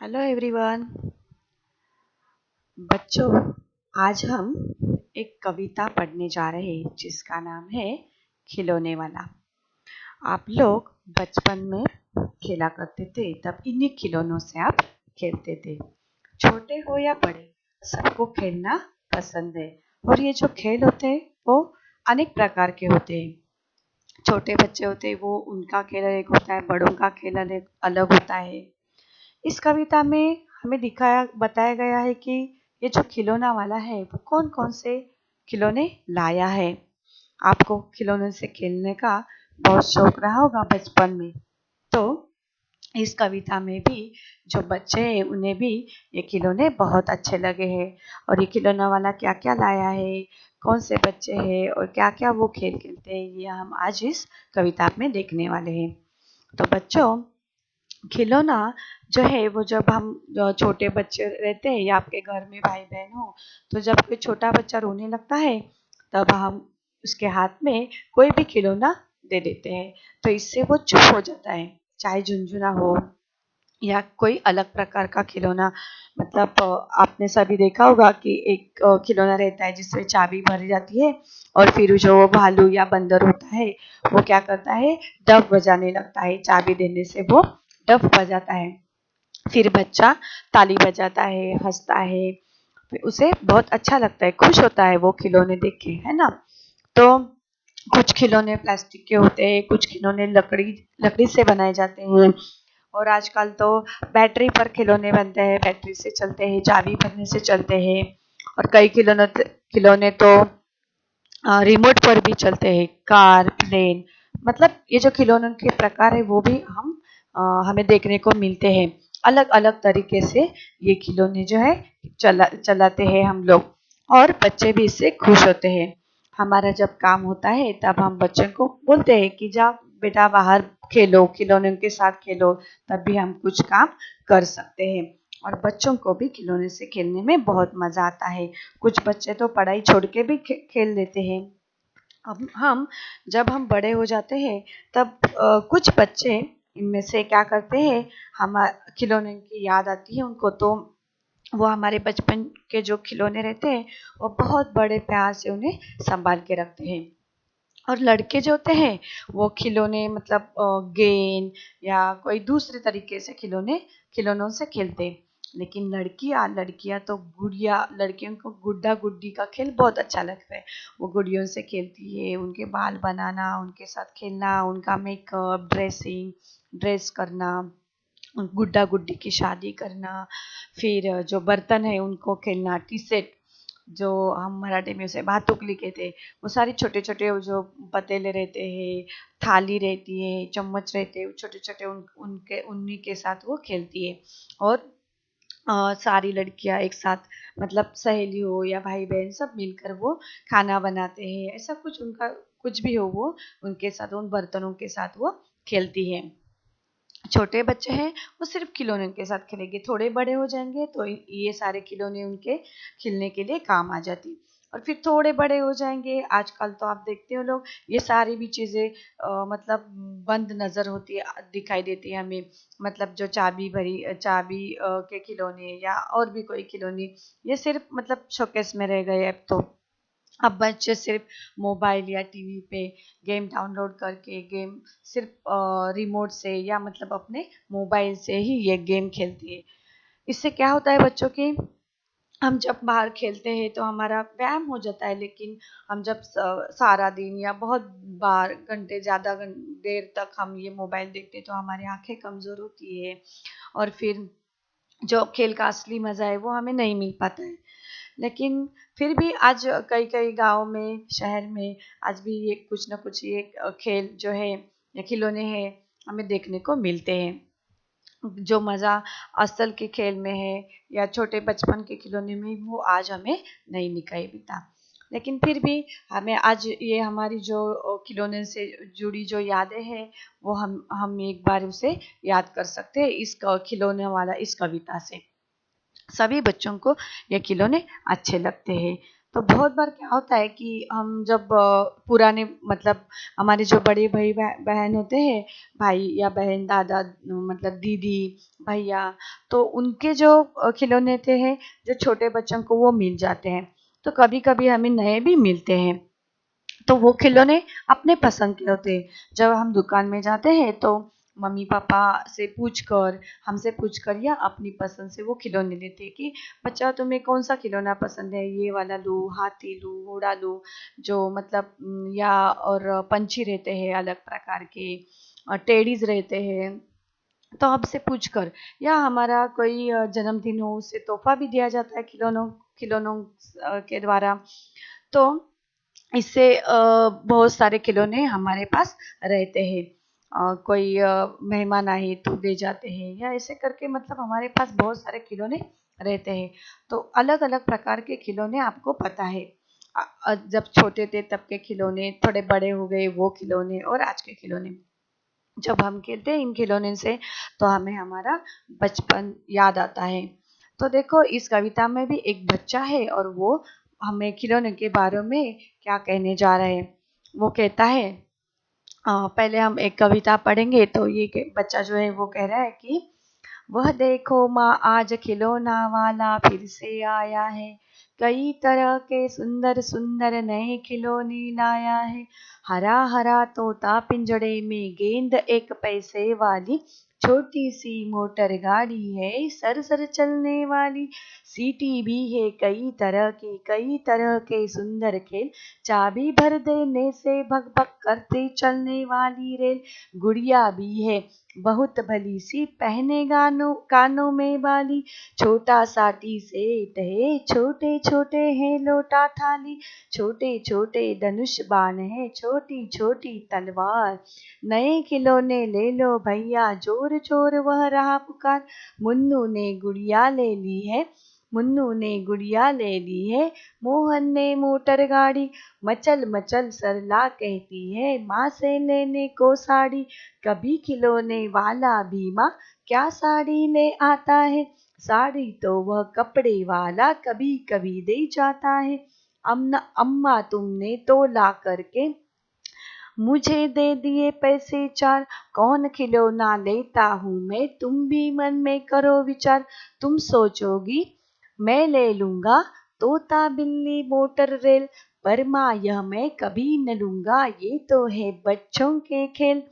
Hello everyone. बच्चों, आज हम एक कविता पढ़ने जा रहे हैं जिसका नाम है खिलौने वाला। आप लोग बचपन में खेला करते थे, तब इन्हीं खिलौनों से आप खेलते थे। छोटे हो या बड़े, सबको खेलना पसंद है। और ये जो खेल होते हैं वो अनेक प्रकार के होते हैं। छोटे बच्चे होते हैं वो उनका खेल एक होता है, बड़ों का खेल अलग होता है। इस कविता में हमें दिखाया बताया गया है कि ये जो खिलौना वाला है वो कौन कौन से खिलौने लाया है। आपको खिलौने से खेलने का बहुत शौक रहा होगा बचपन में। तो इस कविता में भी जो बच्चे हैं उन्हें भी ये खिलौने बहुत अच्छे लगे हैं। और ये खिलौना वाला क्या क्या लाया है, कौन से बच्चे हैं और क्या क्या वो खेल खेलते हैं, ये हम आज इस कविता में देखने वाले हैं। तो बच्चों, खिलौना जो है वो जब हम छोटे बच्चे रहते हैं या आपके घर में भाई बहन हो, तो जब कोई छोटा बच्चा रोने लगता है तब हम उसके हाथ में कोई भी खिलौना दे देते हैं। तो इससे वो चुप हो जाता है, चाहे झुनझुना हो या कोई अलग प्रकार का खिलौना। मतलब आपने सभी देखा होगा कि एक खिलौना रहता है जिसमें चाबी भरी जाती है और फिर जो भालू या बंदर होता है वो क्या करता है, डफ बजाने लगता है। चाबी देने से वो डफ बजाता है, फिर बच्चा ताली बजाता है, हंसता है, फिर उसे बहुत अच्छा लगता है, खुश होता है वो खिलौने देख के, है ना। तो कुछ खिलौने प्लास्टिक के होते हैं, कुछ खिलौने लकड़ी लकड़ी से बनाए जाते हैं। और आजकल तो बैटरी पर खिलौने बनते हैं, बैटरी से चलते हैं, चाबी भरने से चलते हैं। और कई खिलौने खिलौने तो रिमोट पर भी चलते हैं, कार, प्लेन। मतलब ये जो खिलौनों के प्रकार है वो भी हमें देखने को मिलते हैं। अलग अलग तरीके से ये खिलौने जो है चलाते हैं हम लोग, और बच्चे भी इससे खुश होते हैं। हमारा जब काम होता है तब हम बच्चों को बोलते हैं कि जाओ बेटा बाहर खेलो, खिलौनों के साथ खेलो, तब भी हम कुछ काम कर सकते हैं। और बच्चों को भी खिलौने से खेलने में बहुत मजा आता है। कुछ बच्चे तो पढ़ाई छोड़ के भी खेल लेते हैं। अब जब हम बड़े हो जाते हैं तब कुछ बच्चे इनमें से क्या करते हैं, हम खिलौने की याद आती है उनको, तो वो हमारे बचपन के जो खिलौने रहते हैं वो बहुत बड़े प्यार से उन्हें संभाल के रखते हैं। और लड़के जो होते हैं वो खिलौने मतलब गेंद या कोई दूसरे तरीके से खिलौनों से खेलते हैं। लेकिन लड़कियां तो गुड़िया लड़कियों को गुड्डा गुड्डी का खेल बहुत अच्छा लगता है। वो गुड़ियों से खेलती है, उनके बाल बनाना, उनके साथ खेलना, उनका मेकअप, ड्रेस करना, गुड्डा गुड्डी की शादी करना, फिर जो बर्तन है उनको खेलना, टी सेट जो हम मराठी में उसे भातुकली कहते हैं, वो सारी छोटे छोटे जो पतीले रहते हैं, थाली रहती है, चम्मच रहते हैं, छोटे छोटे उनके उन्हीं के साथ वो खेलती है। और सारी लड़कियां एक साथ, मतलब सहेली हो या भाई बहन, सब मिलकर वो खाना बनाते हैं। ऐसा कुछ उनका कुछ भी हो, वो उनके साथ उन बर्तनों के साथ वो खेलती है। छोटे बच्चे हैं वो सिर्फ खिलौने के साथ खेलेंगे, थोड़े बड़े हो जाएंगे तो ये सारे खिलौने उनके खेलने के लिए काम आ जाती। और फिर थोड़े बड़े हो जाएंगे, आजकल तो आप देखते हो लोग ये सारी भी चीज़ें मतलब बंद नज़र होती है, दिखाई देती है हमें। मतलब जो चाबी के खिलौने या और भी कोई खिलौने, ये सिर्फ मतलब शोकेस में रह गए अब तो। अब बच्चे सिर्फ मोबाइल या टीवी पे गेम डाउनलोड करके गेम सिर्फ रिमोट से या मतलब अपने मोबाइल से ही ये गेम खेलती है। इससे क्या होता है बच्चों की, हम जब बाहर खेलते हैं तो हमारा व्यायाम हो जाता है, लेकिन हम जब सारा दिन या बहुत बार घंटे ज़्यादा देर तक हम ये मोबाइल देखते हैं तो हमारी आंखें कमज़ोर होती है। और फिर जो खेल का असली मज़ा है वो हमें नहीं मिल पाता है। लेकिन फिर भी आज कई कई गाँव में, शहर में आज भी ये कुछ ना कुछ ये खेल जो है या खिलौने हैं हमें देखने को मिलते हैं। जो मज़ा असल के खेल में है या छोटे बचपन के खिलौने में, वो आज हमें नहीं दिखाई देता। लेकिन फिर भी हमें आज ये हमारी जो खिलौने से जुड़ी जो यादें हैं वो हम एक बार उसे याद कर सकते हैं इस खिलौने वाला इस कविता से। सभी बच्चों को ये खिलौने अच्छे लगते हैं। तो बहुत बार क्या होता है कि हम जब पुराने मतलब हमारे जो बड़े भाई बहन होते हैं, भाई या बहन, दादा मतलब दीदी, भैया, तो उनके जो खिलौने होते हैं, जो छोटे बच्चों को वो मिल जाते हैं। तो कभी कभी हमें नए भी मिलते हैं, तो वो खिलौने अपने पसंद के होते हैं। जब हम दुकान में जाते हैं तो मम्मी पापा से पूछकर, हमसे पूछकर या अपनी पसंद से वो खिलौने लेते हैं कि बच्चा तुम्हें कौन सा खिलौना पसंद है, ये वाला लूँ, हाथी लूँ, घोड़ा लूँ, जो मतलब या और पंछी रहते हैं अलग प्रकार के, टेडीज रहते हैं। तो हमसे पूछकर, या हमारा कोई जन्मदिन हो उससे तोहफा भी दिया जाता है खिलौनों खिलौनों के द्वारा। तो इससे बहुत सारे खिलौने हमारे पास रहते हैं। कोई मेहमान आए तो दे जाते हैं, या ऐसे करके मतलब हमारे पास बहुत सारे खिलौने रहते हैं। तो अलग अलग प्रकार के खिलौने आपको पता है। जब छोटे थे तब के खिलौने, थोड़े बड़े हो गए वो खिलौने, और आज के खिलौने। जब हम खेलते हैं इन खिलौने से तो हमें हमारा बचपन याद आता है। तो देखो, इस कविता में भी एक बच्चा है और वो हमें खिलौने के बारे में क्या कहने जा रहे हैं। वो कहता है, पहले हम एक कविता पढ़ेंगे। तो ये बच्चा जो है वो कह रहा है कि वह देखो माँ, आज खिलौना वाला फिर से आया है, कई तरह के सुंदर सुंदर नए खिलौने लाया है। हरा हरा तोता पिंजड़े में, गेंद एक पैसे वाली, छोटी सी मोटर गाड़ी है सर सर चलने वाली, सीटी भी है कई तरह के सुंदर खेल, चाबी भर देने से भग भग करते चलने वाली रेल, गुड़िया भी है बहुत भली सी, पहने कानों में बाली, छोटा सा टी सेट है, छोटे छोटे हैं लोटा थाली, छोटे छोटे धनुष बाण है, छोटी छोटी तलवार, नए खिलौने ले लो भैया, जोर जोर वह रहा पुकार, मुन्नू ने गुड़िया ले ली है, मुन्नू ने गुड़िया ले ली है, मोहन ने मोटर गाड़ी, मचल मचल सरला कहती है, माँ से लेने को साड़ी, कभी खिलौने वाला भी माँ क्या साड़ी ले आता है, साड़ी तो वह कपड़े वाला कभी कभी दे जाता है, अम्मा तुमने तो ला करके मुझे दे दिए पैसे चार, कौन खिलौना लेता हूँ मैं, तुम भी मन में करो विचार, तुम सोचोगी मैं ले लूंगा तोता बिल्ली मोटर रेल, पर माँ यह मैं कभी न लूंगा, ये तो है बच्चों के खेल,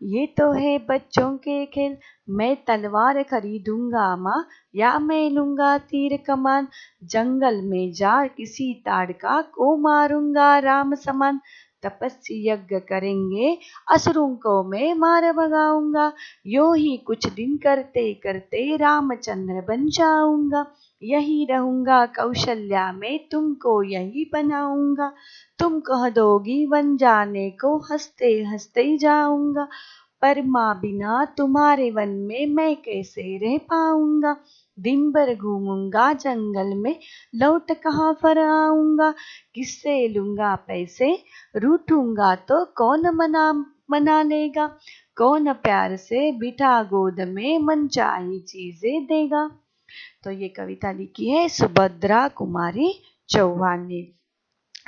ये तो है बच्चों के खेल, मैं तलवार खरीदूंगा माँ, या मैं लूंगा तीर कमान, जंगल में जा किसी ताड़का को मारूंगा राम समान, तपस्या यज्ञ करेंगे असुरों को मैं मार भगाऊंगा, यूं ही कुछ दिन करते करते रामचंद्र बन जाऊंगा, यही रहूंगा कौशल्या में तुमको यही बनाऊंगा, तुम कह दोगी वन जाने को हंसते हंसते जाऊंगा, पर माँ बिना तुम्हारे वन में मैं कैसे रह पाऊंगा, दिन भर घूमूंगा जंगल में लौट कहाँ पर आऊंगा, किससे लूंगा पैसे, रूठूंगा तो कौन मना लेगा, कौन प्यार से बिठा गोद में मनचाही चीजें देगा। तो ये कविता लिखी है सुभद्रा कुमारी चौहान ने।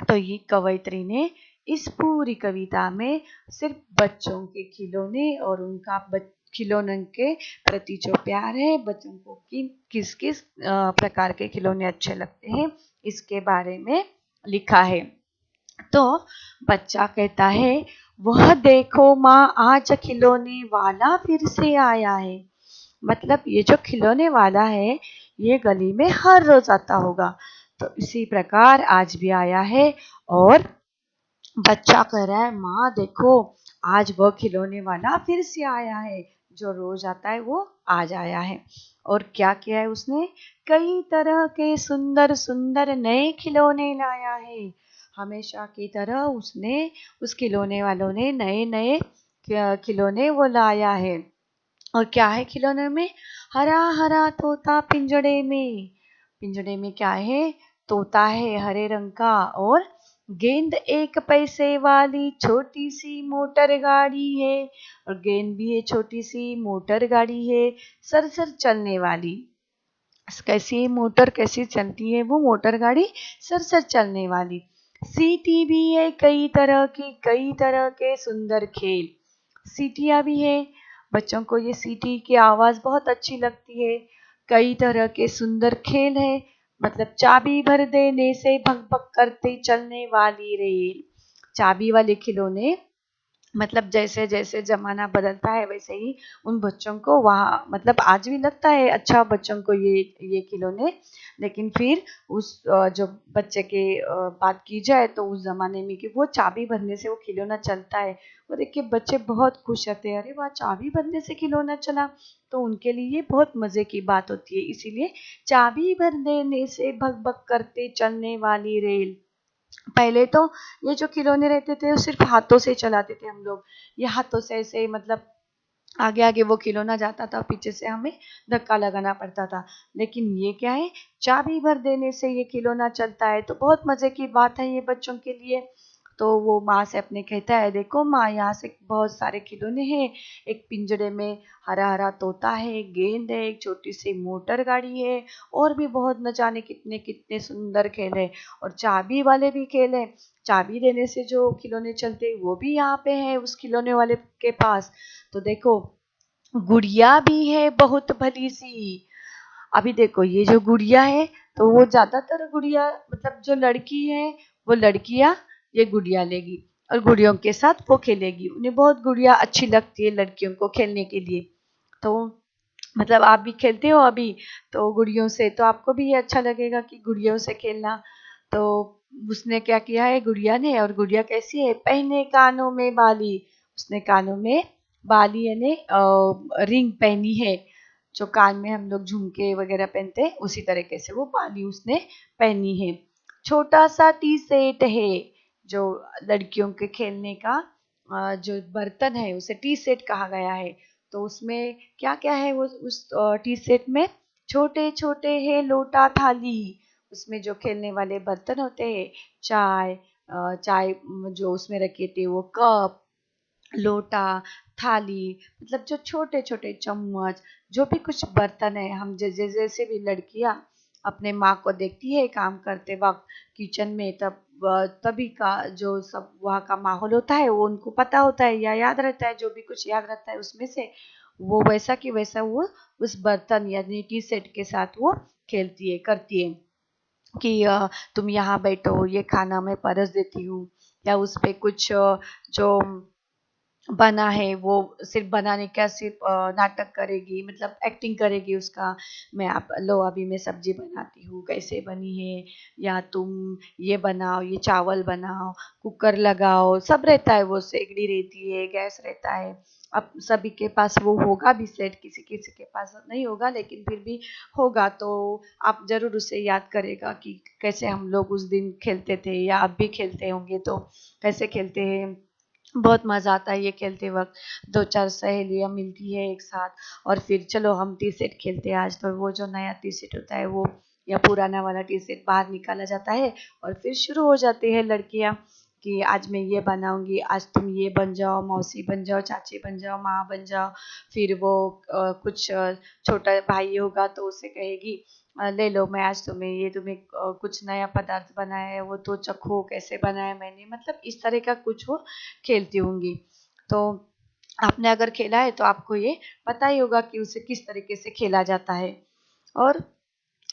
तो ये कवयित्री ने इस पूरी कविता में सिर्फ बच्चों के खिलौने और उनका खिलौनों के प्रति जो प्यार है, बच्चों को किस किस प्रकार के खिलौने अच्छे लगते हैं, इसके बारे में लिखा है। तो बच्चा कहता है, वह देखो माँ, आज खिलौने वाला फिर से आया है। मतलब ये जो खिलौने वाला है ये गली में हर रोज आता होगा, तो इसी प्रकार आज भी आया है। और बच्चा कह रहा है, माँ देखो, आज वो खिलौने वाला फिर से आया है, जो रोज आता है वो आज आया है। और क्या किया है उसने, कई तरह के सुंदर सुंदर नए खिलौने लाया है। हमेशा की तरह उसने, उस खिलौने वालों ने नए नए खिलौने वो लाया है। और क्या है खिलौने में, हरा हरा तोता पिंजड़े में, पिंजड़े में क्या है, तोता है हरे रंग का, और गेंद एक पैसे वाली छोटी सी मोटर गाड़ी है, और गेंद भी है छोटी सी, मोटर गाड़ी है सरसर चलने वाली, कैसी मोटर कैसी चलती है वो मोटर गाड़ी, सरसर चलने वाली। सीटी भी है कई तरह की, कई तरह के सुंदर खेल। सीटियाँ भी है, बच्चों को ये सीटी की आवाज़ बहुत अच्छी लगती है। कई तरह के सुंदर खेल है, मतलब चाबी भर देने से भग भग करते चलने वाली रेल। चाबी वाले खिलौने, मतलब जैसे जैसे ज़माना बदलता है वैसे ही उन बच्चों को वहाँ, मतलब आज भी लगता है अच्छा बच्चों को ये खिलौने, लेकिन फिर उस जो बच्चे के बात की जाए तो उस ज़माने में कि वो चाबी भरने से वो खिलौना चलता है, वो देख के बच्चे बहुत खुश रहते हैं, अरे वाह चाबी भरने से खिलौना चला, तो उनके लिए ये बहुत मज़े की बात होती है। इसीलिए चाबी भर देने से भग भग करते चलने वाली रेल। पहले तो ये जो खिलौने रहते थे वो सिर्फ हाथों से चलाते थे हम लोग, ये हाथों से ऐसे मतलब आगे आगे वो खिलौना जाता था, पीछे से हमें धक्का लगाना पड़ता था। लेकिन ये क्या है, चाबी भर देने से ये खिलौना चलता है, तो बहुत मज़े की बात है ये बच्चों के लिए। तो वो माँ से अपने कहता है, देखो माँ यहाँ से बहुत सारे खिलौने हैं, एक पिंजरे में हरा हरा तोता है, गेंद है, एक छोटी सी मोटर गाड़ी है, और भी बहुत न जाने कितने कितने सुंदर खेल है, और चाबी वाले भी खेल है। चाबी देने से जो खिलौने चलते हैं वो भी यहाँ पे है उस खिलौने वाले के पास। तो देखो गुड़िया भी है बहुत भली सी। अभी देखो ये जो गुड़िया है, तो वो ज्यादातर गुड़िया, मतलब जो लड़की है वो लड़कियां ये गुड़िया लेगी और गुड़ियों के साथ वो खेलेगी, उन्हें बहुत गुड़िया अच्छी लगती है लड़कियों को खेलने के लिए। तो मतलब आप भी खेलते हो अभी तो गुड़ियों से, तो आपको भी ये अच्छा लगेगा कि गुड़ियों से खेलना। तो उसने क्या किया है गुड़िया ने, और गुड़िया कैसी है, पहने कानों में बाली, उसने कानों में बाली यानी रिंग पहनी है, जो कान में हम लोग झुमके वगैरह पहनते हैं उसी तरीके से वो बाली उसने पहनी है। छोटा सा टी सेट है, जो लड़कियों के खेलने का जो बर्तन है उसे टी सेट कहा गया है। तो उसमें क्या क्या है, वो उस टी सेट में छोटे छोटे है लोटा थाली, उसमें जो खेलने वाले बर्तन होते हैं, चाय चाय जो उसमें रखे थे वो कप, लोटा, थाली, मतलब जो छोटे छोटे चम्मच, जो भी कुछ बर्तन है, हम जैसे जैसे भी लड़कियां अपने माँ को देखती है काम करते वक्त किचन में, तब तभी का जो सब वहाँ का माहौल होता है वो उनको पता होता है या याद रहता है, जो भी कुछ याद रहता है उसमें से वो वैसा कि वैसा वो उस बर्तन यानी टी सेट के साथ वो खेलती है करती है कि तुम यहाँ बैठो ये खाना मैं परस देती हूँ, या उस पे कुछ जो बना है वो सिर्फ बनाने का सिर्फ नाटक करेगी, मतलब एक्टिंग करेगी उसका, मैं आप लो अभी मैं सब्जी बनाती हूँ कैसे बनी है, या तुम ये बनाओ ये चावल बनाओ, कुकर लगाओ, सब रहता है, वो सेकड़ी रहती है, गैस रहता है। अब सभी के पास वो होगा भी सेट, किसी किसी के पास नहीं होगा लेकिन फिर भी होगा, तो आप जरूर उसे याद करेगा कि कैसे हम लोग उस दिन खेलते थे, या अब भी खेलते होंगे तो कैसे खेलते हैं। बहुत मज़ा आता है ये खेलते वक्त, दो चार सहेलियाँ मिलती है एक साथ, और फिर चलो हम टी सेट खेलते हैं आज, तो वो जो नया टी सेट होता है वो या पुराना वाला टी सेट बाहर निकाला जाता है, और फिर शुरू हो जाती है लड़कियाँ कि आज मैं ये बनाऊंगी, आज तुम ये बन जाओ, मौसी बन जाओ, चाची बन जाओ, माँ बन जाओ। फिर वो कुछ छोटा भाई होगा तो उसे कहेगी ले लो मैं आज तुम्हें कुछ नया पदार्थ बनाया है वो तो चखो कैसे बनाया मैंने, मतलब इस तरह का कुछ वो खेलती होंगी। तो आपने अगर खेला है तो आपको ये पता ही होगा कि उसे किस तरीके से खेला जाता है। और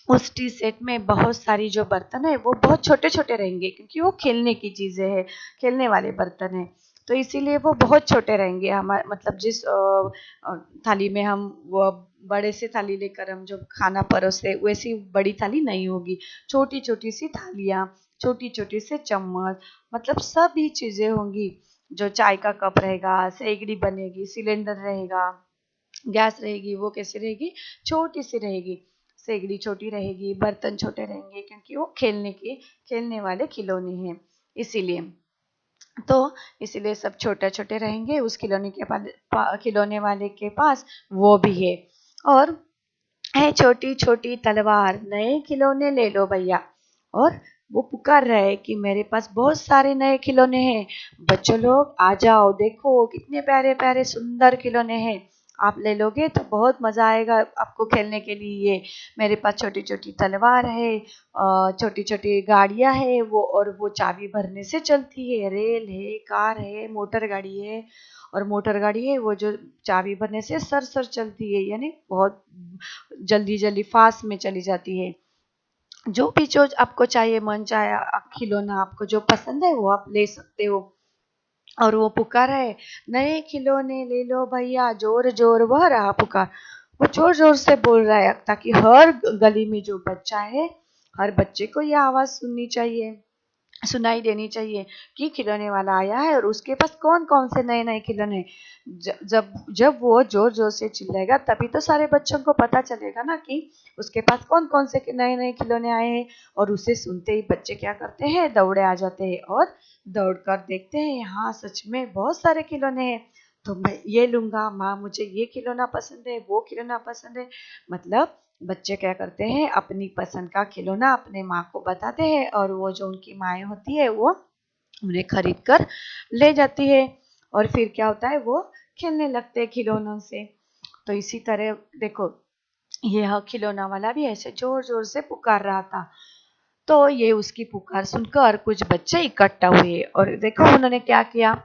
उस टी सेट में बहुत सारी जो बर्तन है वो बहुत छोटे छोटे रहेंगे, क्योंकि वो खेलने की चीज़ें हैं, खेलने वाले बर्तन हैं, तो इसीलिए वो बहुत छोटे रहेंगे। हमारे मतलब जिस थाली में हम वो बड़े से थाली लेकर हम जो खाना परोसते वैसी बड़ी थाली नहीं होगी, छोटी छोटी सी थालियाँ, छोटी छोटी से चम्मच, मतलब सभी चीज़ें होंगी। जो चाय का कप रहेगा, सेगड़ी बनेगी, सिलेंडर रहेगा, गैस रहेगी, वो कैसी रहेगी, छोटी सी रहेगी, सेगड़ी छोटी रहेगी, बर्तन छोटे रहेंगे, क्योंकि वो खेलने वाले खिलौने हैं इसीलिए। तो इसीलिए सब छोटे छोटे रहेंगे, उस खिलौने वाले के पास वो भी है। और है छोटी छोटी तलवार, नए खिलौने ले लो भैया। और वो पुकार रहा है कि मेरे पास बहुत सारे नए खिलौने हैं, बच्चों लोग आ जाओ, देखो कितने प्यारे प्यारे सुंदर खिलौने हैं। आप ले लोगे तो बहुत मज़ा आएगा आपको खेलने के लिए। ये मेरे पास छोटी छोटी तलवार है, छोटी छोटी गाड़ियाँ है वो, और वो चाबी भरने से चलती है। रेल है, कार है, मोटर गाड़ी है, और मोटर गाड़ी है वो जो चाबी भरने से सर सर चलती है, यानी बहुत जल्दी जल्दी फास्ट में चली जाती है। जो भी जो आपको चाहिए, मन चाहे खिलौना आपको जो पसंद है वो आप ले सकते हो। और वो पुकार है, नए खिलौने ले लो भैया, जोर जोर वह रहा पुकार। वो जोर जोर से बोल रहा है ताकि हर गली में जो बच्चा है, हर बच्चे को ये आवाज सुनाई देनी चाहिए कि खिलौने वाला आया है और उसके पास कौन कौन से नए नए खिलौने हैं। जब जब वो जोर जोर से चिल्लाएगा तभी तो सारे बच्चों को पता चलेगा ना कि उसके पास कौन कौन से नए नए खिलौने आए हैं। और उसे सुनते ही बच्चे क्या करते हैं, दौड़े आ जाते हैं और दौड़कर देखते हैं, हाँ सच में बहुत सारे खिलौने हैं, तो मैं ये लूंगा, माँ मुझे ये खिलौना पसंद है, वो खिलौना पसंद है। मतलब बच्चे क्या करते हैं, अपनी पसंद का खिलौना अपने माँ को बताते हैं और वो जो उनकी माएँ होती है वो उन्हें खरीद कर ले जाती है। और फिर क्या होता है, वो खेलने लगते हैं खिलौनों से। तो इसी तरह देखो, यह खिलौना वाला भी ऐसे जोर जोर से पुकार रहा था। तो ये उसकी पुकार सुनकर कुछ बच्चे इकट्ठा हुए और देखो उन्होंने क्या किया,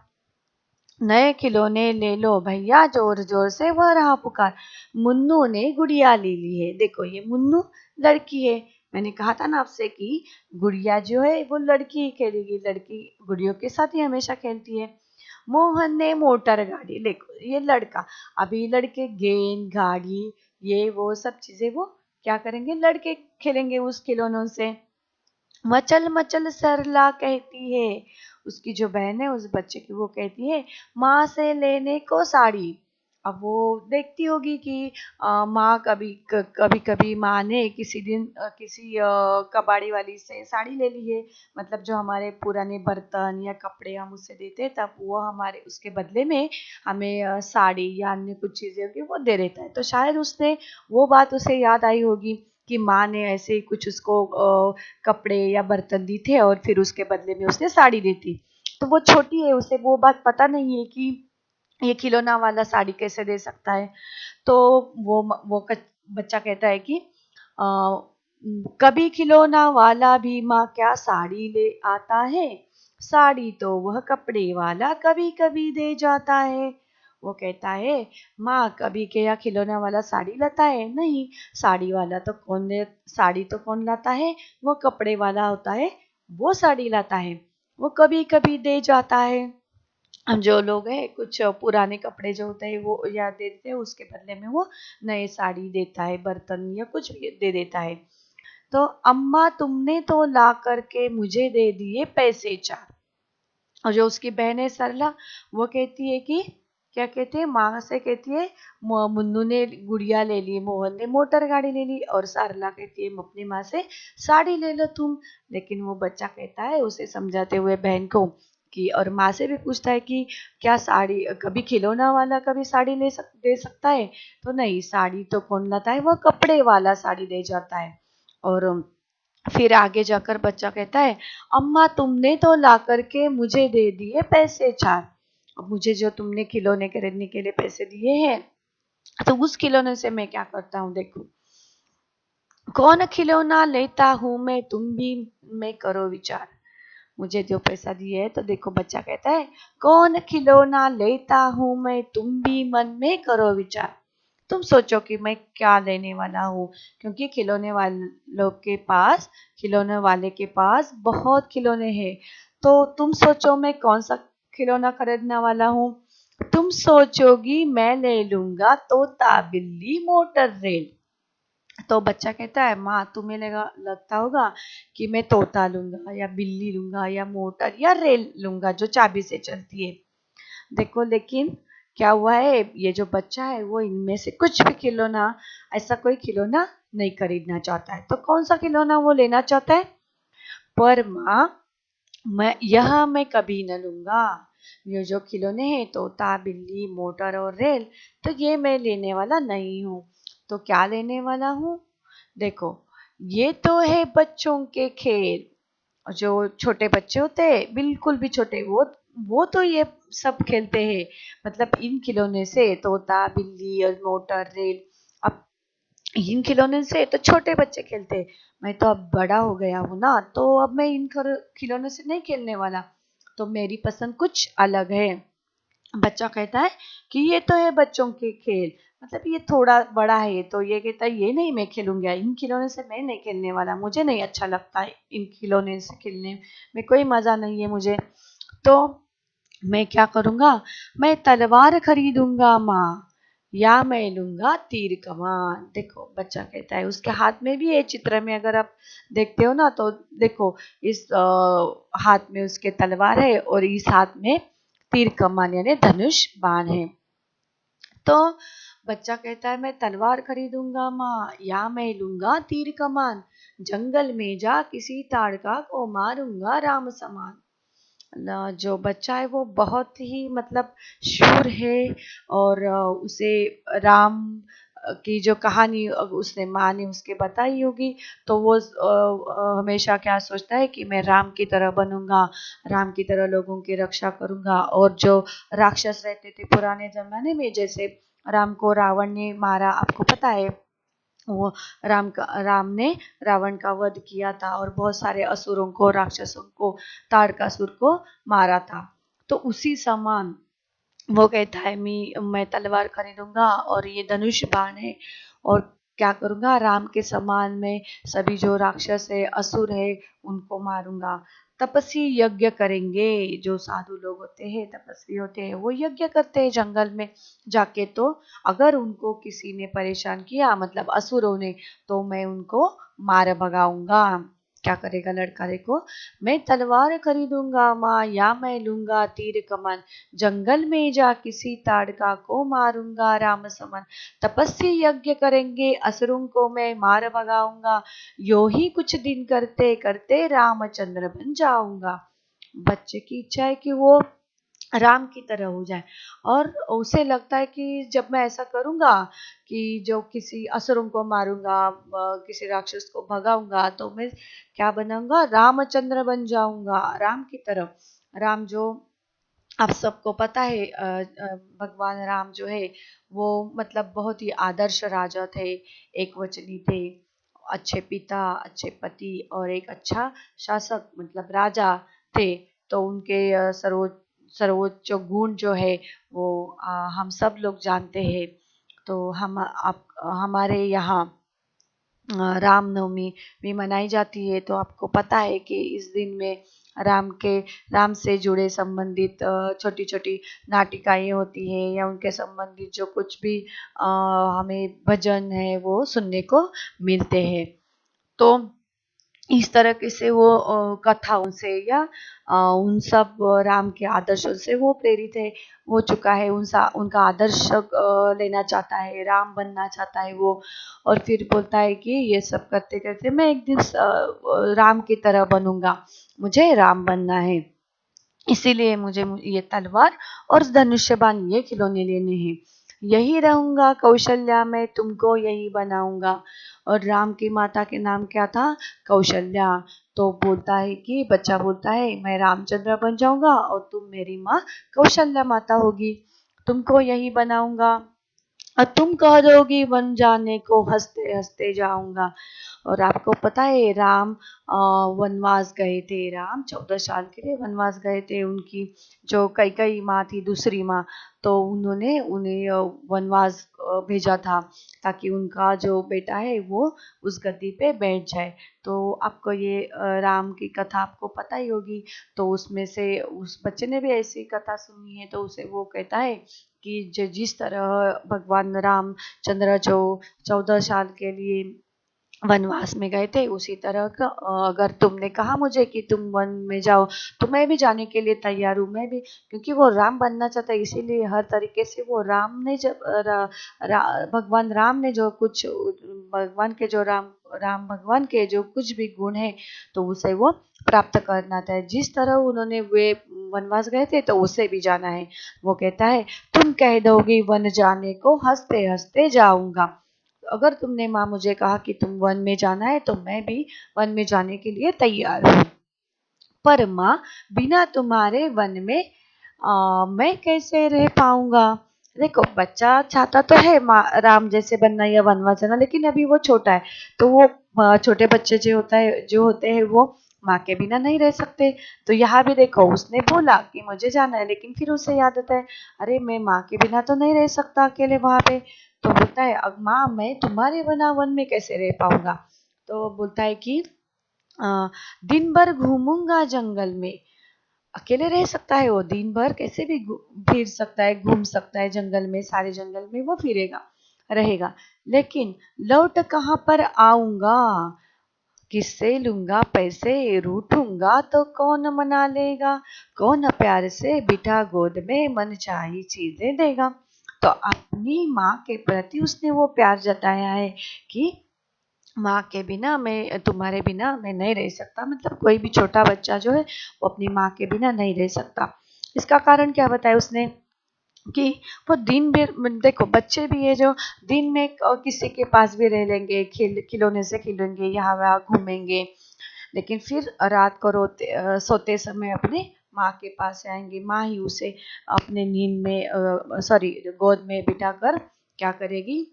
नए खिलौने ले लो भैया, जोर जोर से वह रहा पुकार। मुन्नू ने गुड़िया ले ली है। देखो ये मुन्नू लड़की है। मैंने कहा था ना आपसे कि गुड़िया जो है वो लड़की ही खेलेगी, लड़की गुड़ियों के साथ ही हमेशा खेलती है। मोहन ने मोटर गाड़ी, देखो ये लड़का। अभी लड़के गेंद, गाड़ी, ये वो सब चीजें वो क्या करेंगे, लड़के खेलेंगे उस खिलौनों से। मचल मचल सरला कहती है, उसकी जो बहन है उस बच्चे की, वो कहती है माँ से लेने को साड़ी। अब वो देखती होगी कि माँ कभी कभी माँ ने किसी दिन किसी कबाड़ी वाली से साड़ी ले ली है। मतलब जो हमारे पुराने बर्तन या कपड़े हम उससे देते हैं, तब वो हमारे उसके बदले में हमें साड़ी या अन्य कुछ चीज़ें होगी वो दे देता है। तो शायद उसने वो बात उसे याद आई होगी कि माँ ने ऐसे ही कुछ उसको कपड़े या बर्तन दी थे और फिर उसके बदले में उसने साड़ी दी थी। तो वो छोटी है, उसे वो बात पता नहीं है कि ये खिलौना वाला साड़ी कैसे दे सकता है। तो बच्चा कहता है कि अ, कभी खिलौना वाला भी माँ क्या साड़ी ले आता है, साड़ी तो वह कपड़े वाला कभी कभी दे जाता है। वो कहता है माँ कभी क्या खिलौना वाला साड़ी लाता है, नहीं, साड़ी तो कौन लाता है, वो कपड़े वाला होता है, वो साड़ी लाता है, वो कभी कभी दे जाता है। हम जो लोग हैं कुछ पुराने कपड़े जो होते हैं वो या दे देते हैं, उसके बदले में वो नए साड़ी देता है, बर्तन या कुछ भी दे देता है। तो अम्मा तुमने तो ला करके मुझे दे दिए पैसे चार। और जो उसकी बहन है सरला, वो कहती है कि क्या कहती है, माँ से कहती है मुन्नू ने गुड़िया ले ली, मोहन ने मोटर गाड़ी ले ली, और सरला कहती है अपनी माँ से साड़ी ले लो तुम। लेकिन वो बच्चा कहता है उसे समझाते हुए बहन को कि, और माँ से भी पूछता है कि क्या साड़ी कभी खिलौना वाला कभी साड़ी दे सकता है, तो नहीं, साड़ी तो कौन लाता है, वो कपड़े वाला साड़ी दे जाता है। और फिर आगे जाकर बच्चा कहता है अम्मा तुमने तो ला करके मुझे दे दिए पैसे चार। अब मुझे जो तुमने खिलौने खरीदने के लिए पैसे दिए हैं, तो उस खिलौने से मैं क्या करता हूँ, देखो कौन खिलौना लेता हूँ मैं, तुम भी मैं करो विचार। मुझे जो पैसा दिए है, तो देखो बच्चा कहता है कौन खिलौना लेता हूँ मैं, तुम भी मन में करो विचार। तुम सोचो कि मैं क्या लेने वाला हूँ, क्योंकि खिलौने वाले के पास बहुत खिलौने हैं। तो तुम सोचो मैं कौन सा खिलौना खरीदने वाला हूँ। तुम सोचोगी मैं ले लूंगा तोता बिल्ली मोटर रेल। तो बच्चा कहता है माँ तुम्हें लगता होगा कि मैं तोता लूंगा या बिल्ली लूंगा या मोटर या रेल लूंगा जो चाबी से चलती है। देखो लेकिन क्या हुआ है, ये जो बच्चा है वो इनमें से कुछ भी खिलौना, ऐसा कोई खिलौना नहीं खरीदना चाहता है। तो कौन सा खिलौना वो लेना चाहता है, पर माँ मैं कभी न लूंगा। ये जो खिलौने हैं तोता बिल्ली मोटर और रेल, तो ये मैं लेने वाला नहीं हूँ। तो क्या लेने वाला हूँ, देखो ये तो है बच्चों के खेल। जो छोटे बच्चे होते हैं बिल्कुल भी छोटे, वो वो तो ये सब खेलते हैं, मतलब इन खिलौने से तोता बिल्ली और मोटर रेल। अब इन खिलौने से तो छोटे बच्चे खेलते हैं, मैं तो अब बड़ा हो गया हूँ ना, तो अब मैं इन खिलौने से नहीं खेलने वाला, तो मेरी पसंद कुछ अलग है। बच्चा कहता है कि ये तो है बच्चों के खेल, मतलब ये थोड़ा बड़ा है, तो ये कहता है ये नहीं मैं खेलूंगा, इन खिलौने से मैं नहीं खेलने वाला, मुझे नहीं अच्छा लगता है इन खिलौने से खेलने में, कोई मजा नहीं है मुझे। तो मैं क्या करूंगा, मैं तलवार खरीदूंगा माँ, या मैं लूंगा तीर कमान। देखो बच्चा कहता है, उसके हाथ में भी है, चित्र में अगर आप देखते हो ना तो देखो, इस हाथ में उसके तलवार है और इस हाथ में तीर कमान यानी धनुष बाण है। तो बच्चा कहता है, मैं तलवार खरीदूंगा माँ, या मैं लूंगा तीर कमान, जंगल में जा किसी ताड़का को मारूंगा राम समान। जो बच्चा है वो बहुत ही मतलब शूर है, और उसे राम की जो कहानी उसने माँ ने उसके बताई होगी, तो वो हमेशा क्या सोचता है कि मैं राम की तरह बनूंगा, राम की तरह लोगों की रक्षा करूंगा। और जो राक्षस रहते थे पुराने जमाने में, जैसे राम को रावण ने मारा, आपको पता है, वो राम ने रावण का वध किया था और बहुत सारे असुरों को, राक्षसों को, तारकासुर को मारा था। तो उसी समान वो कहता है, मैं तलवार खरीदूंगा और ये धनुष बाण है, और क्या करूंगा, राम के समान में सभी जो राक्षस है, असुर है, उनको मारूंगा। तपस्वी यज्ञ करेंगे, जो साधु लोग होते हैं, तपस्वी होते हैं, वो यज्ञ करते हैं जंगल में जाके। तो अगर उनको किसी ने परेशान किया, मतलब असुरों ने, तो मैं उनको मार भगाऊंगा। क्या करेगा लड़का, देखो, मैं तलवार खरीदूंगा माँ, या मैं लूंगा तीर कमान, जंगल में जा किसी ताड़का को मारूंगा राम समान। तपस्वी यज्ञ करेंगे, असुरों को मैं मार भगाऊंगा, यो ही कुछ दिन करते करते रामचंद्र बन जाऊंगा। बच्चे की इच्छा है कि वो राम की तरह हो जाए, और उसे लगता है कि जब मैं ऐसा करूंगा कि जो किसी असुरों को मारूंगा, किसी राक्षस को भगाऊंगा, तो मैं क्या बनाऊंगा, रामचंद्र बन जाऊंगा, राम की तरह। राम जो आप सबको पता है, भगवान राम जो है वो मतलब बहुत ही आदर्श राजा थे, एक वचनी थे, अच्छे पिता, अच्छे पति और एक अच्छा शासक मतलब राजा थे। तो उनके सर्वोच्च सर्वोच्च गुण जो है वो हम सब लोग जानते हैं। तो हम आप हमारे यहाँ रामनवमी भी मनाई जाती है, तो आपको पता है कि इस दिन में राम के राम से जुड़े संबंधित छोटी छोटी नाटिकाएं होती है, या उनके संबंधित जो कुछ भी हमें भजन है वो सुनने को मिलते हैं। तो इस तरह से वो कथाओं से या उन सब राम के आदर्शों से वो प्रेरित है, हो चुका है, उनसा उनका आदर्श लेना चाहता है, राम बनना चाहता है वो। और फिर बोलता है कि ये सब करते करते मैं एक दिन राम की तरह बनूंगा, मुझे राम बनना है, इसीलिए मुझे ये तलवार और धनुष्य बाण ये खिलौने लेने हैं। यही रहूंगा कौशल्या, मैं तुमको यही बनाऊंगा। और राम की माता के नाम क्या था, कौशल्या। तो बोलता है कि बच्चा बोलता है, मैं रामचंद्र बन जाऊंगा और तुम मेरी माँ कौशल्या माता होगी, तुमको यही बनाऊंगा, और तुम कह दोगी वन जाने को, हंसते हंसते जाऊंगा। और आपको पता है राम वनवास गए थे, राम 14 साल के लिए वनवास गए थे, उनकी जो कई माँ थी, दूसरी माँ, तो उन्होंने उन्हें वनवास भेजा था ताकि उनका जो बेटा है वो उस गद्दी पे बैठ जाए। तो आपको ये राम की कथा आपको पता ही होगी। तो उसमें से उस बच्चे ने भी ऐसी कथा सुनी है, तो उसे वो कहता है कि जिस तरह भगवान रामचंद्र जो 14 साल के लिए वनवास में गए थे, उसी तरह का अगर तुमने कहा मुझे कि तुम वन में जाओ, तो मैं भी जाने के लिए तैयार हूँ, मैं भी, क्योंकि वो राम बनना चाहता है, इसीलिए हर तरीके से वो राम ने जब भगवान राम ने जो कुछ भगवान के जो राम भगवान के जो कुछ भी गुण है, तो उसे वो प्राप्त करना था, जिस तरह उन्होंने वे वनवास गए थे तो उसे भी जाना है। वो कहता है, तुम कह दोगी वन जाने को, हंसते हंसते जाऊंगा। अगर तुमने माँ मुझे कहा कि तुम वन में जाना है, तो मैं भी वन में जाने के लिए तैयार हूँ, पर माँ बिना तुम्हारे वन में मैं कैसे रह पाऊंगा। देखो बच्चा चाहता तो है राम जैसे बनना या वनवास जाना, लेकिन अभी वो छोटा है। तो वो छोटे बच्चे जो होते हैं वो माँ के बिना नहीं रह सकते। तो यहाँ भी देखो उसने बोला कि मुझे जाना है, लेकिन फिर उसे याद आता है अरे मैं माँ के बिना तो नहीं रह सकता अकेले वहां पे। तो बोलता है अब माँ मैं तुम्हारे बिना वन में कैसे रह पाऊंगा। तो बोलता है कि अ, दिन भर घूमूंगा जंगल में। अकेले रह सकता है वो, दिन भर कैसे भी फिर सकता है, घूम सकता है जंगल में, सारे जंगल में वो फिरेगा रहेगा। लेकिन लौट कहाँ पर आऊंगा, किससे लूंगा पैसे, रूठूंगा तो कौन मना लेगा, कौन प्यार से बिठा गोद में मन चाही चीजें देगा। तो अपनी माँ के प्रति उसने वो प्यार जताया है कि माँ के बिना मैं, तुम्हारे बिना मैं नहीं रह सकता। मतलब कोई भी छोटा बच्चा जो है वो अपनी माँ के बिना नहीं रह सकता। इसका कारण क्या बताया उसने कि वो दिन भर, देखो बच्चे भी है जो दिन में किसी के पास भी रह लेंगे, खिलौने से खेलेंगे, यहाँ वहाँ घूमेंगे, लेकिन फिर रात को सोते समय अपने माँ के पास आएंगे। माँ ही उसे अपने नींद में सॉरी गोद में बिठाकर क्या करेगी,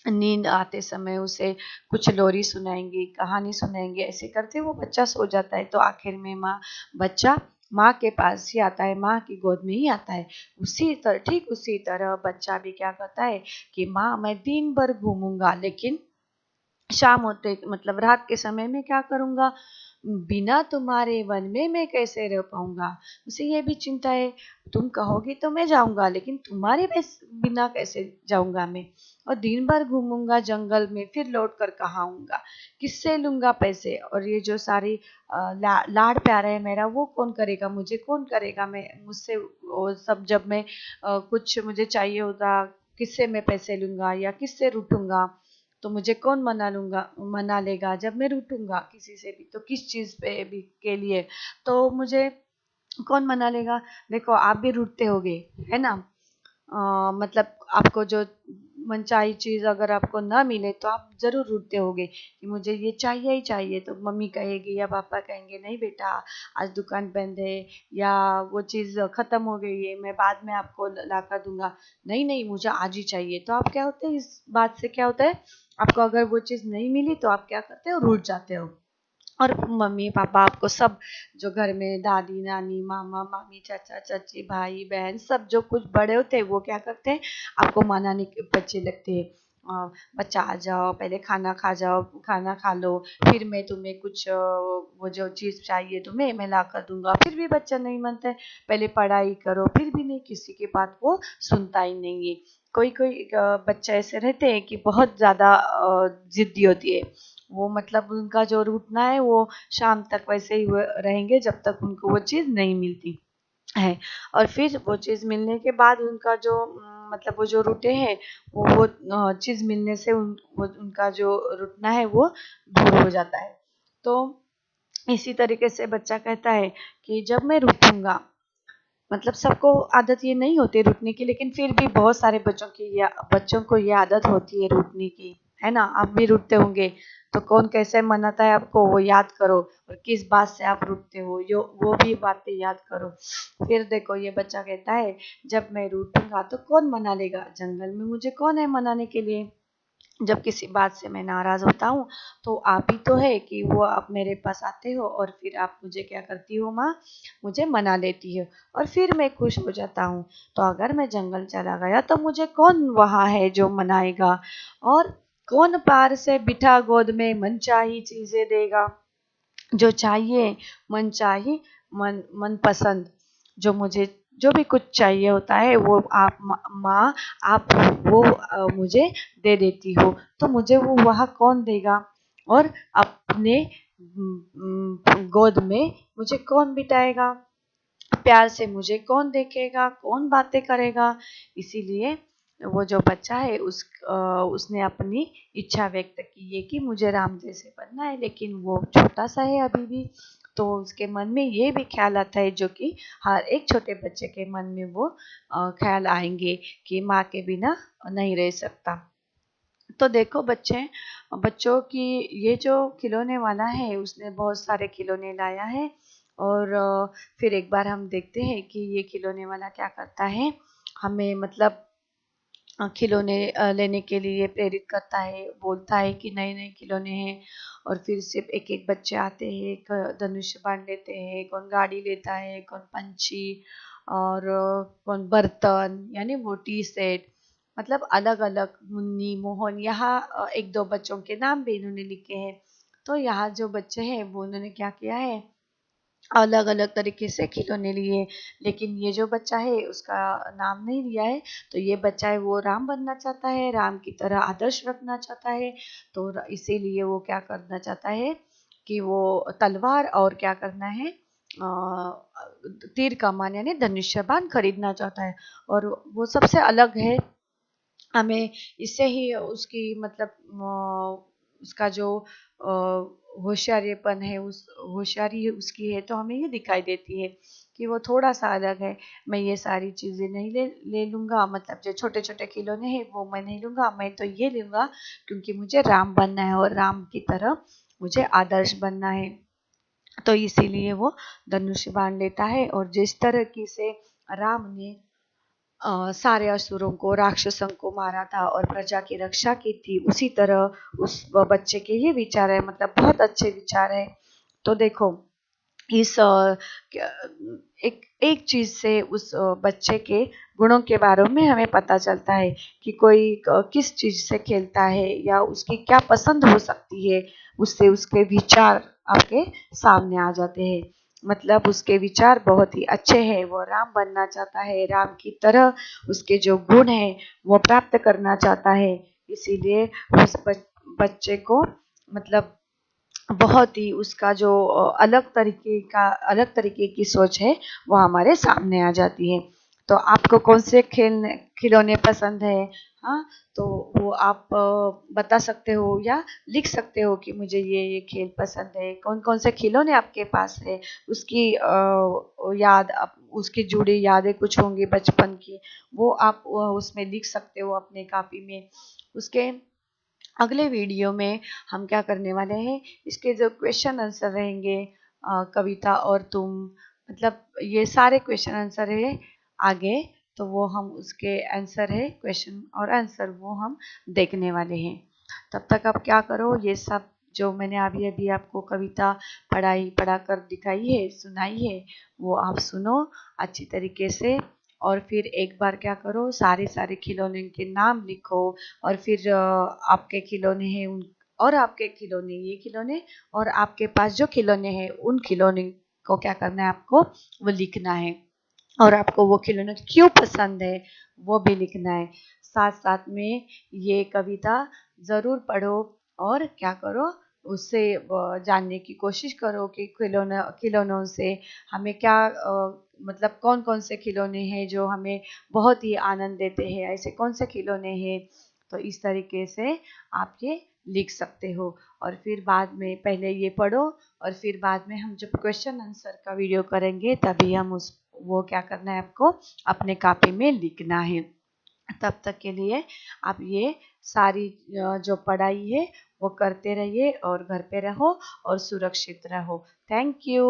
नींद आते समय उसे कुछ लोरी सुनाएंगी, कहानी सुनाएंगे, ऐसे करते वो बच्चा सो जाता है। तो आखिर में बच्चा माँ के पास ही आता है, माँ की गोद में ही आता है। ठीक उसी तरह बच्चा भी क्या करता है कि माँ मैं दिन भर घूमूंगा, लेकिन शाम होते मतलब रात के समय में क्या करूंगा, बिना तुम्हारे वन में मैं कैसे रह पाऊंगा। उसे ये भी चिंता है, तुम कहोगी तो मैं जाऊंगा, लेकिन तुम्हारे बिना कैसे जाऊंगा मैं। और दिन भर घूमूंगा जंगल में, फिर लौट कर कहाँ आऊंगा, किससे लूंगा पैसे, और ये जो सारी लाड़ प्यार है मेरा वो कौन करेगा, मुझे कौन करेगा, मैं मुझसे वो सब जब मैं कुछ मुझे चाहिए होगा, किससे मैं पैसे लूंगा या किससे रूठूंगा। तो मुझे कौन मना लेगा जब मैं रूठूंगा किसी से भी, तो किस चीज पे भी के लिए, तो मुझे कौन मना लेगा। देखो आप भी रूठते होगे, है ना। मतलब आपको जो मनचाही चीज अगर आपको ना मिले तो आप जरूर रूठते होगे कि मुझे ये चाहिए ही चाहिए। तो मम्मी कहेगी या पापा कहेंगे नहीं बेटा आज दुकान बंद है, या वो चीज खत्म हो गई है, मैं बाद में आपको ला कर दूंगा। नहीं नहीं मुझे आज ही चाहिए। तो आप क्या होते हैं, इस बात से क्या होता है, आपको अगर वो चीज नहीं मिली तो आप क्या करते हो, रूठ जाते हो। और मम्मी पापा आपको सब, जो घर में दादी नानी मामा मामी चाचा चाची भाई बहन सब जो कुछ बड़े होते हैं वो क्या करते हैं, आपको मनाने के बच्चे लगते हैं। बच्चा आ जाओ पहले खाना खा जाओ, खाना खा लो, फिर मैं तुम्हें कुछ वो जो चीज़ चाहिए तुम्हें मैं ला कर दूंगा। फिर भी बच्चा नहीं मानता है, पहले पढ़ाई करो, फिर भी नहीं, किसी की बात वो सुनता ही नहीं है। कोई कोई बच्चा ऐसे रहते हैं कि बहुत ज़्यादा जिद्दी होती है। वो मतलब उनका जो रूठना है वो शाम तक वैसे ही वो रहेंगे जब तक उनको वो चीज़ नहीं मिलती है। और फिर वो चीज़ मिलने के बाद उनका जो मतलब वो जो रूठे हैं वो चीज़ मिलने से उनका जो रूठना है वो दूर हो जाता है। तो इसी तरीके से बच्चा कहता है कि जब मैं रूठूंगा, मतलब सबको आदत ये नहीं होती रूठने की, लेकिन फिर भी बहुत सारे बच्चों को ये आदत होती है रूठने की, है ना। आप भी रूठते होंगे, तो कौन कैसे मनाता है आपको वो याद करो, और किस बात से आप रूठते हो यो वो भी बातें याद करो। फिर देखो ये बच्चा कहता है जब मैं रूठूंगा तो कौन मना लेगा, जंगल में मुझे कौन है मनाने के लिए। जब किसी बात से मैं नाराज़ होता हूँ तो आप ही तो है कि वो आप मेरे पास आते हो और फिर आप मुझे क्या करती हो माँ, मुझे मना लेती हो, और फिर मैं खुश हो जाता हूँ। तो अगर मैं जंगल चला गया तो मुझे कौन वहाँ है जो मनाएगा, और कौन प्यार से बिठा गोद में मनचाही चीज़ें देगा। जो चाहिए मनचाही, मन पसंद, जो मुझे जो भी कुछ चाहिए होता है वो आप माँ आप वो मुझे दे देती हो। तो मुझे वो वह कौन देगा, और अपने गोद में मुझे कौन बिठाएगा, प्यार से मुझे कौन देखेगा, कौन बातें करेगा। इसीलिए वो जो बच्चा है उसने अपनी इच्छा व्यक्त की है कि मुझे राम जैसे बनना है, लेकिन वो छोटा सा है अभी भी। तो उसके मन में ये भी ख्याल आता है जो कि हर एक छोटे बच्चे के मन में वो ख्याल आएंगे कि माँ के बिना नहीं रह सकता। तो देखो बच्चों की, ये जो खिलौने वाला है उसने बहुत सारे खिलौने लाया है, और फिर एक बार हम देखते हैं कि ये खिलौने वाला क्या करता है, हमें मतलब खिलौने लेने के लिए प्रेरित करता है, बोलता है कि नए नए खिलौने हैं। और फिर सिर्फ एक एक बच्चे आते हैं, एक धनुष बाण लेते हैं, कौन गाड़ी लेता है, कौन पंछी, और कौन बर्तन, यानी वो टी सेट, मतलब अलग अलग मुन्नी मोहन। यहाँ एक दो बच्चों के नाम भी इन्होंने लिखे हैं। तो यहाँ जो बच्चे हैं वो उन्होंने क्या किया है, अलग अलग तरीके से खिलौने लिए। लेकिन ये जो बच्चा है उसका नाम नहीं लिया है। तो ये बच्चा है वो राम बनना चाहता है, राम की तरह आदर्श रखना चाहता है। तो इसीलिए वो क्या करना चाहता है कि वो तलवार और क्या करना है, तीर कमान यानी धनुष्य बाण खरीदना चाहता है। और वो सबसे अलग है, हमें इससे ही उसकी मतलब उसका जो होशियारीपन है, उस होशियारी उसकी है, तो हमें ये दिखाई देती है कि वो थोड़ा सा अलग है। मैं ये सारी चीज़ें नहीं ले लूँगा, मतलब जो छोटे छोटे खिलौने हैं वो मैं नहीं लूँगा, मैं तो ये लूँगा क्योंकि मुझे राम बनना है और राम की तरह मुझे आदर्श बनना है। तो इसीलिए वो धनुष बाण लेता है। और जिस तरह की से राम ने सारे असुरों को, राक्षसों को मारा था और प्रजा की रक्षा की थी, उसी तरह उस बच्चे के ये विचार है, मतलब बहुत अच्छे विचार है। तो देखो, इस एक एक चीज से उस बच्चे के गुणों के बारे में हमें पता चलता है कि कोई किस चीज से खेलता है या उसकी क्या पसंद हो सकती है। उससे उसके विचार आपके सामने आ जाते हैं। मतलब उसके विचार बहुत ही अच्छे हैं, वो राम बनना चाहता है, राम की तरह उसके जो गुण हैं वो प्राप्त करना चाहता है। इसीलिए उस बच्चे को मतलब बहुत ही उसका जो अलग तरीके की सोच है वो हमारे सामने आ जाती है। तो आपको कौन से खिलौने पसंद है? हाँ, तो वो आप बता सकते हो या लिख सकते हो कि मुझे ये खेल पसंद है। कौन कौन से खिलौने आपके पास है, उसकी याद, उसकी जुड़ी यादें कुछ होंगी बचपन की, वो आप उसमें लिख सकते हो अपने कॉपी में। उसके अगले वीडियो में हम क्या करने वाले हैं, इसके जो क्वेश्चन आंसर रहेंगे, कविता और तुम, मतलब ये सारे क्वेश्चन आंसर है आगे, तो वो हम उसके आंसर है, क्वेश्चन और आंसर वो हम देखने वाले हैं। तब तक आप क्या करो, ये सब जो मैंने अभी अभी आपको कविता पढ़ा कर दिखाई है, सुनाई है, वो आप सुनो अच्छी तरीके से। और फिर एक बार क्या करो, सारे सारे खिलौने के नाम लिखो। और फिर आपके खिलौने हैं उन, और आपके खिलौने, ये खिलौने और आपके पास जो खिलौने हैं उन खिलौने को क्या करना है, आपको वो लिखना है। और आपको वो खिलौने क्यों पसंद है वो भी लिखना है। साथ साथ में ये कविता ज़रूर पढ़ो और क्या करो, उससे जानने की कोशिश करो कि खिलौनों से हमें क्या मतलब कौन कौन से खिलौने हैं जो हमें बहुत ही आनंद देते हैं, ऐसे कौन से खिलौने हैं। तो इस तरीके से आप ये लिख सकते हो। और फिर बाद में पहले ये पढ़ो, और फिर बाद में हम जब क्वेश्चन आंसर का वीडियो करेंगे तभी हम उस वो क्या करना है, आपको अपने कॉपी में लिखना है। तब तक के लिए आप ये सारी जो पढ़ाई है वो करते रहिए और घर पे रहो और सुरक्षित रहो। Thank you.